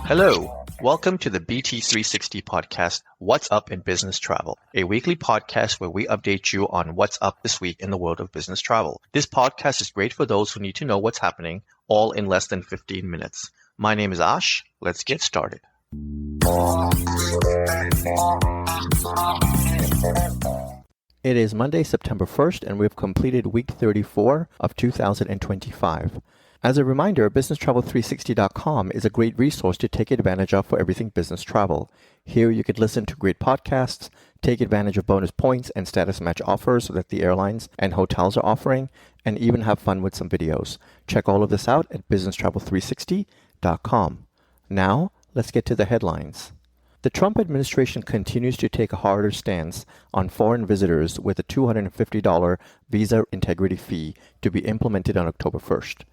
Hello, welcome to the BT360 podcast, What's Up in Business Travel, a weekly podcast where we update you on what's up this week in the world of business travel. This podcast is great for those who need to know what's happening, all in less than 15 minutes. My name is Ash. Let's get started. It is Monday, September 1st, and we've completed week 34 of 2025. As a reminder, BusinessTravel360.com is a great resource to take advantage of for everything business travel. Here you could listen to great podcasts, take advantage of bonus points and status match offers that the airlines and hotels are offering, and even have fun with some videos. Check all of this out at BusinessTravel360.com. Now, let's get to the headlines. The Trump administration continues to take a harder stance on foreign visitors with a $250 visa integrity fee to be implemented on October 1st.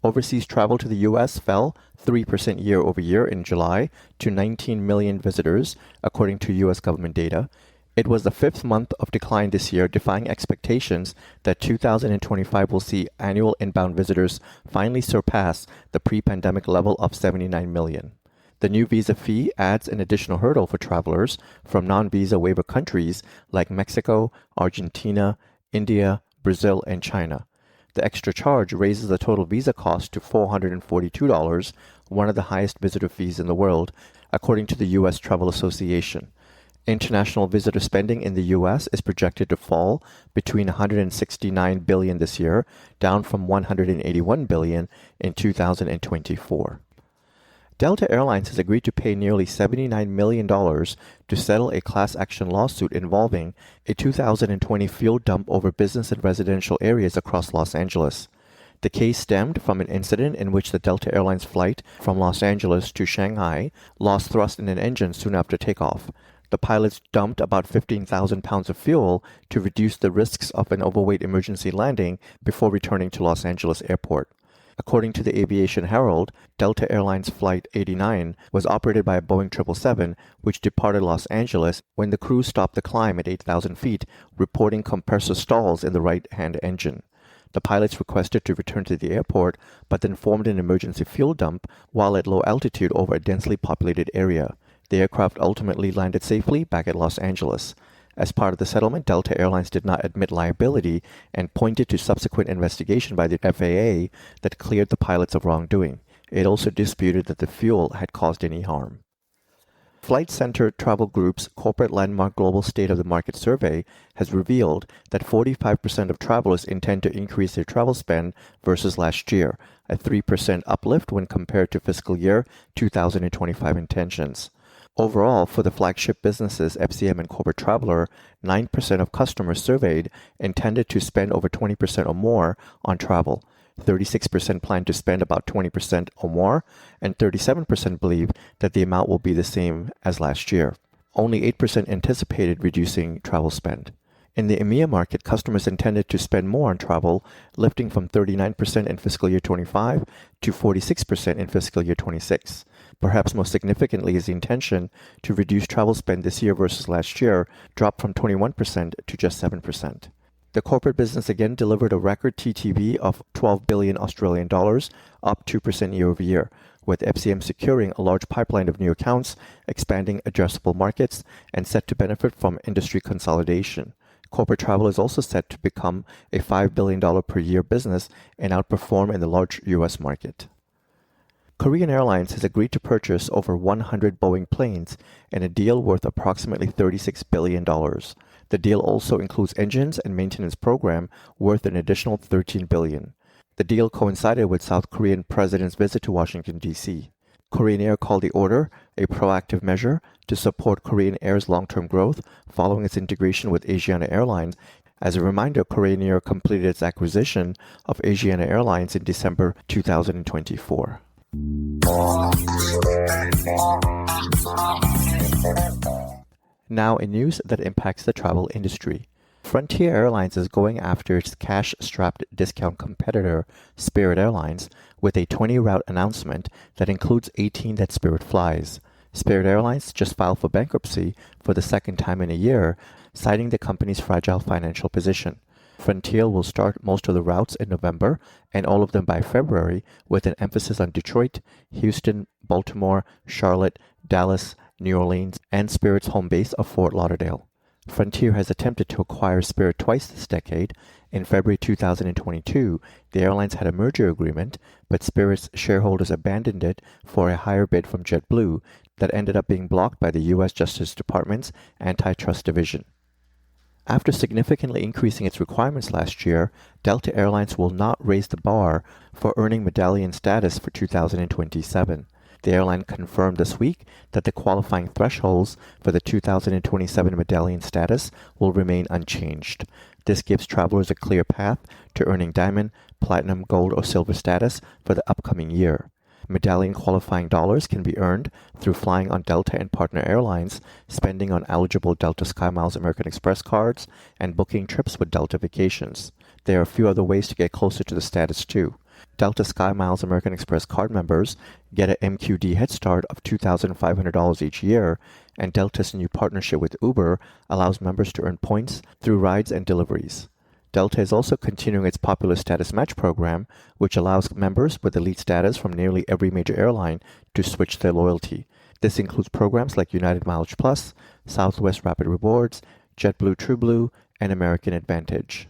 Overseas travel to the U.S. fell 3% year over year in July to 19 million visitors, according to U.S. government data. It was the fifth month of decline this year, defying expectations that 2025 will see annual inbound visitors finally surpass the pre-pandemic level of 79 million. The new visa fee adds an additional hurdle for travelers from non-visa waiver countries like Mexico, Argentina, India, Brazil, and China. The extra charge raises the total visa cost to $442, one of the highest visitor fees in the world, according to the U.S. Travel Association. International visitor spending in the U.S. is projected to fall between $169 billion this year, down from $181 billion in 2024. Delta Airlines has agreed to pay nearly $79 million to settle a class action lawsuit involving a 2020 fuel dump over business and residential areas across Los Angeles. The case stemmed from an incident in which the Delta Airlines flight from Los Angeles to Shanghai lost thrust in an engine soon after takeoff. The pilots dumped about 15,000 pounds of fuel to reduce the risks of an overweight emergency landing before returning to Los Angeles Airport. According to the Aviation Herald, Delta Airlines Flight 89 was operated by a Boeing 777, which departed Los Angeles when the crew stopped the climb at 8,000 feet, reporting compressor stalls in the right-hand engine. The pilots requested to return to the airport, but then formed an emergency fuel dump while at low altitude over a densely populated area. The aircraft ultimately landed safely back at Los Angeles. As part of the settlement, Delta Airlines did not admit liability and pointed to subsequent investigation by the FAA that cleared the pilots of wrongdoing. It also disputed that the fuel had caused any harm. Flight Centre Travel Group's corporate landmark Global State of the Market survey has revealed that 45% of travelers intend to increase their travel spend versus last year, a 3% uplift when compared to fiscal year 2025 intentions. Overall, for the flagship businesses FCM and Corporate Traveler, 9% of customers surveyed intended to spend over 20% or more on travel. 36% plan to spend about 20% or more, and 37% believe that the amount will be the same as last year. Only 8% anticipated reducing travel spend. In the EMEA market, customers intended to spend more on travel, lifting from 39% in fiscal year 25 to 46% in fiscal year 26. Perhaps most significantly is the intention to reduce travel spend this year versus last year, dropped from 21% to just 7%. The corporate business again delivered a record TTV of 12 billion Australian dollars, up 2% year over year, with FCM securing a large pipeline of new accounts, expanding addressable markets, and set to benefit from industry consolidation. Corporate travel is also set to become a $5 billion per year business and outperform in the large U.S. market. Korean Airlines has agreed to purchase over 100 Boeing planes in a deal worth approximately $36 billion. The deal also includes engines and maintenance program worth an additional $13 billion. The deal coincided with South Korean President's visit to Washington, D.C. Korean Air called the order a proactive measure to support Korean Air's long-term growth following its integration with Asiana Airlines. As a reminder, Korean Air completed its acquisition of Asiana Airlines in December 2024. Now in news that impacts the travel industry. Frontier Airlines is going after its cash-strapped discount competitor, Spirit Airlines, with a 20-route announcement that includes 18 that Spirit flies. Spirit Airlines just filed for bankruptcy for the second time in a year, citing the company's fragile financial position. Frontier will start most of the routes in November and all of them by February, with an emphasis on Detroit, Houston, Baltimore, Charlotte, Dallas, New Orleans, and Spirit's home base of Fort Lauderdale. Frontier has attempted to acquire Spirit twice this decade. In February 2022, the airlines had a merger agreement, but Spirit's shareholders abandoned it for a higher bid from JetBlue that ended up being blocked by the U.S. Justice Department's Antitrust Division. After significantly increasing its requirements last year, Delta Airlines will not raise the bar for earning Medallion status for 2027. The airline confirmed this week that the qualifying thresholds for the 2027 Medallion status will remain unchanged. This gives travelers a clear path to earning diamond, platinum, gold, or silver status for the upcoming year. Medallion qualifying dollars can be earned through flying on Delta and partner airlines, spending on eligible Delta SkyMiles American Express cards, and booking trips with Delta Vacations. There are a few other ways to get closer to the status too. Delta SkyMiles American Express card members get an MQD head start of $2,500 each year, and Delta's new partnership with Uber allows members to earn points through rides and deliveries. Delta is also continuing its popular Status Match program, which allows members with elite status from nearly every major airline to switch their loyalty. This includes programs like United Mileage Plus, Southwest Rapid Rewards, JetBlue TrueBlue, and American Advantage.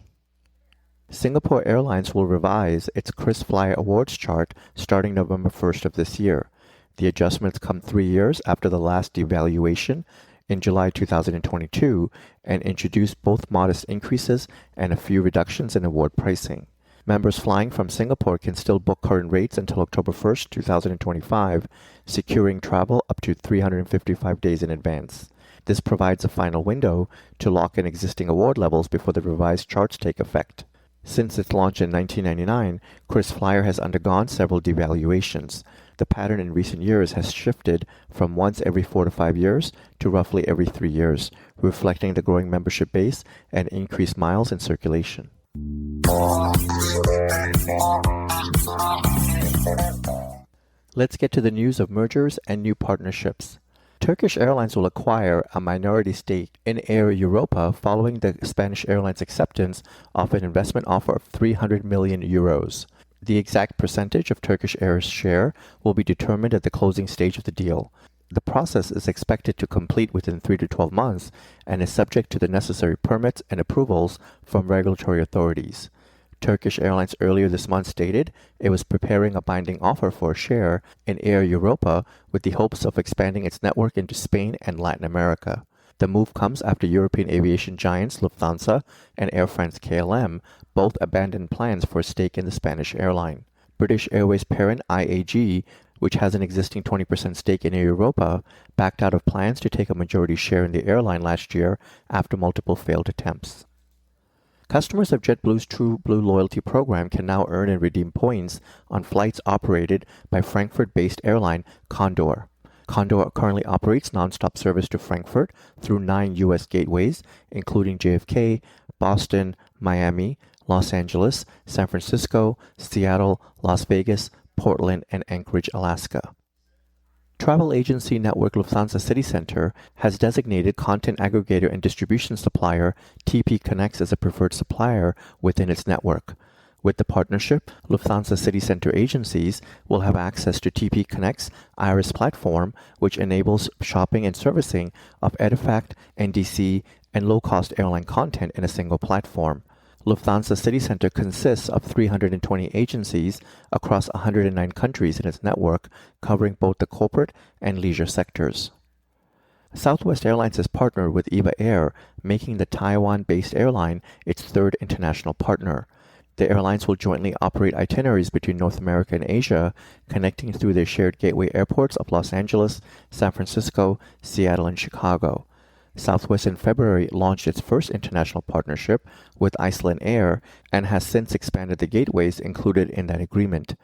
Singapore Airlines will revise its KrisFlyer awards chart starting November 1st of this year. The adjustments come 3 years after the last devaluation in July 2022 and introduced both modest increases and a few reductions in award pricing. Members flying from Singapore can still book current rates until October 1st, 2025, securing travel up to 355 days in advance. This provides a final window to lock in existing award levels before the revised charts take effect. Since its launch in 1999, KrisFlyer has undergone several devaluations. The pattern in recent years has shifted from once every 4 to 5 years to roughly every 3 years, reflecting the growing membership base and increased miles in circulation. Let's get to the news of mergers and new partnerships. Turkish Airlines will acquire a minority stake in Air Europa following the Spanish airline's acceptance of an investment offer of 300 million euros. The exact percentage of Turkish Air's share will be determined at the closing stage of the deal. The process is expected to complete within 3 to 12 months and is subject to the necessary permits and approvals from regulatory authorities. Turkish Airlines earlier this month stated it was preparing a binding offer for a share in Air Europa with the hopes of expanding its network into Spain and Latin America. The move comes after European aviation giants Lufthansa and Air France-KLM both abandoned plans for a stake in the Spanish airline. British Airways parent IAG, which has an existing 20% stake in Air Europa, backed out of plans to take a majority share in the airline last year after multiple failed attempts. Customers of JetBlue's TrueBlue loyalty program can now earn and redeem points on flights operated by Frankfurt-based airline Condor. Condor currently operates nonstop service to Frankfurt through 9 U.S. gateways, including JFK, Boston, Miami, Los Angeles, San Francisco, Seattle, Las Vegas, Portland, and Anchorage, Alaska. Travel agency network Lufthansa City Center has designated content aggregator and distribution supplier TPConnects as a preferred supplier within its network. With the partnership, Lufthansa City Center agencies will have access to TPConnects' Iris platform, which enables shopping and servicing of Edifact, NDC, and low-cost airline content in a single platform. Lufthansa City Center consists of 320 agencies across 109 countries in its network, covering both the corporate and leisure sectors. Southwest Airlines has partnered with EVA Air, making the Taiwan-based airline its third international partner. The airlines will jointly operate itineraries between North America and Asia, connecting through their shared gateway airports of Los Angeles, San Francisco, Seattle, and Chicago. Southwest in February launched its first international partnership with Iceland Air and has since expanded the gateways included in that agreement.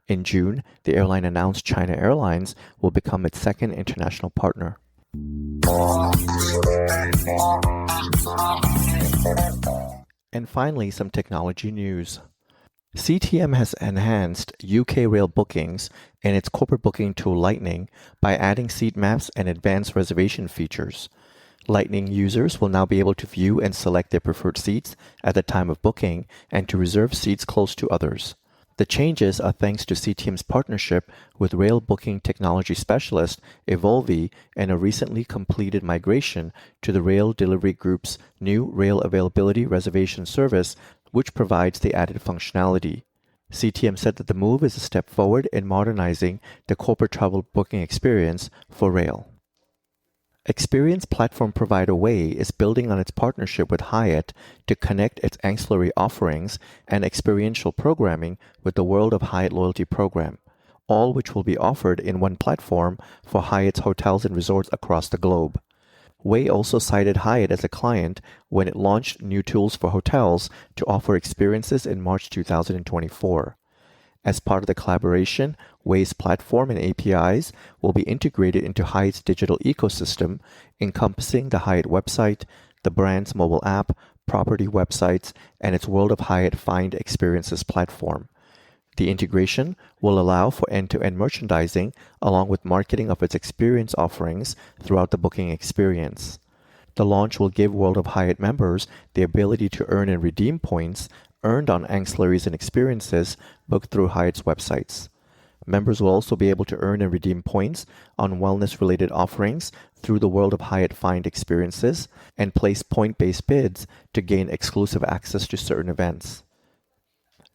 In June, the airline announced China Airlines will become its second international partner. And finally, some technology news. CTM has enhanced UK rail bookings in its corporate booking tool Lightning by adding seat maps and advanced reservation features. Lightning users will now be able to view and select their preferred seats at the time of booking and to reserve seats close to others. The changes are thanks to CTM's partnership with rail booking technology specialist Evolvi and a recently completed migration to the Rail Delivery Group's new Rail Availability Reservation service, which provides the added functionality. CTM said that the move is a step forward in modernizing the corporate travel booking experience for rail. Experience platform provider Way is building on its partnership with Hyatt to connect its ancillary offerings and experiential programming with the World of Hyatt loyalty program, all which will be offered in one platform for Hyatt's hotels and resorts across the globe. Way also cited Hyatt as a client when it launched new tools for hotels to offer experiences in March 2024. As part of the collaboration, Way's platform and APIs will be integrated into Hyatt's digital ecosystem, encompassing the Hyatt website, the brand's mobile app, property websites, and its World of Hyatt Find Experiences platform. The integration will allow for end-to-end merchandising along with marketing of its experience offerings throughout the booking experience. The launch will give World of Hyatt members the ability to earn and redeem points earned on ancillaries and experiences booked through Hyatt's websites. Members will also be able to earn and redeem points on wellness-related offerings through the World of Hyatt Find Experiences and place point-based bids to gain exclusive access to certain events.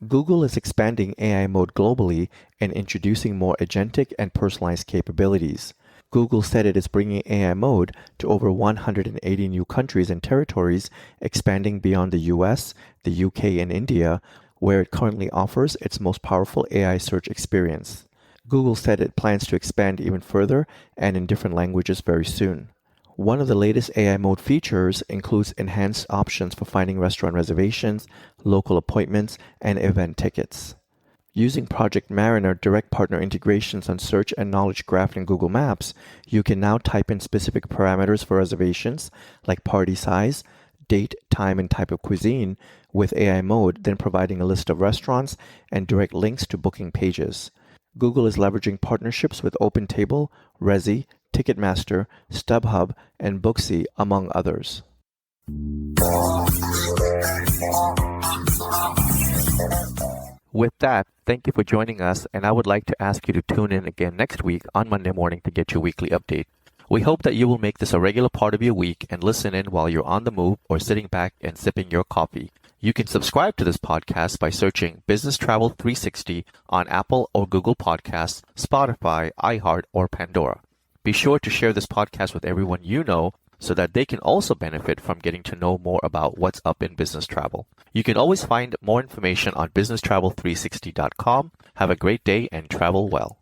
Google is expanding AI mode globally and introducing more agentic and personalized capabilities. Google said it is bringing AI mode to over 180 new countries and territories, expanding beyond the US, the UK, and India, where it currently offers its most powerful AI search experience. Google said it plans to expand even further and in different languages very soon. One of the latest AI mode features includes enhanced options for finding restaurant reservations, local appointments, and event tickets. Using Project Mariner direct partner integrations on Search and Knowledge Graph in Google Maps, you can now type in specific parameters for reservations like party size, date, time, and type of cuisine with AI mode, then providing a list of restaurants and direct links to booking pages. Google is leveraging partnerships with OpenTable, Resy, Ticketmaster, StubHub, and Booksy, among others. With that, thank you for joining us, and I would like to ask you to tune in again next week on Monday morning to get your weekly update. We hope that you will make this a regular part of your week and listen in while you're on the move or sitting back and sipping your coffee. You can subscribe to this podcast by searching Business Travel 360 on Apple or Google Podcasts, Spotify, iHeart, or Pandora. Be sure to share this podcast with everyone you know so that they can also benefit from getting to know more about what's up in business travel. You can always find more information on businesstravel360.com. Have a great day and travel well.